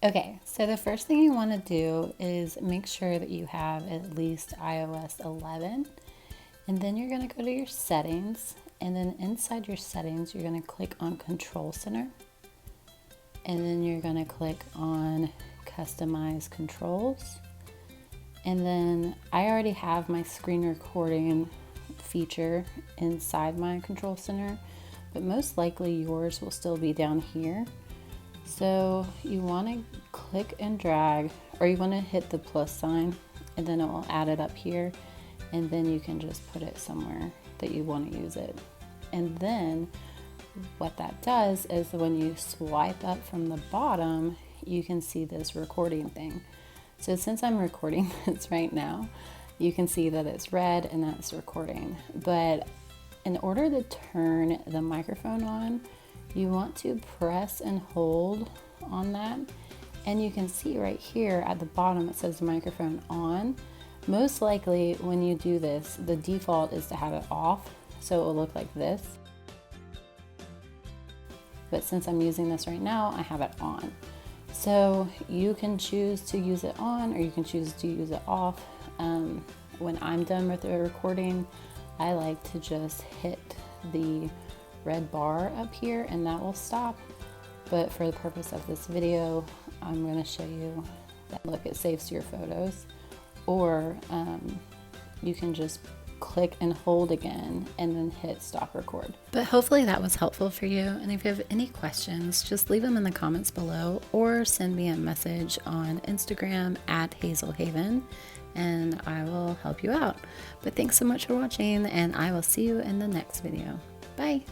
Okay, so the first thing you want to do is make sure that you have at least iOS 11, and then you're going to go to your settings, and then inside your settings you're going to click on Control Center, and then you're going to click on Customize Controls, and then I already have my screen recording feature inside my Control Center, but most likely yours will still be down here. So you want to click and drag, or you want to hit the plus sign, and then it will add it up here, and then you can just put it somewhere that you want to use it. And then what that does is when you swipe up from the bottom, you can see this recording thing. So since I'm recording this right now, you can see that it's red and that's recording. But in order to turn the microphone on, you want to press and hold on that, and you can see right here at the bottom it says microphone on. Most likely when you do this, the default is to have it off, so it will look like this. But since I'm using this right now, I have it on. So you can choose to use it on, or you can choose to use it off. When I'm done with the recording, I like to just hit the red bar up here and that will stop. But for the purpose of this video, I'm going to show you that, look, it saves to your photos, or you can just click and hold again and then hit stop record. But hopefully that was helpful for you, and if you have any questions, just leave them in the comments below or send me a message on Instagram at Hazelhaven and I will help you out. But thanks so much for watching, and I will see you in the next video. Bye.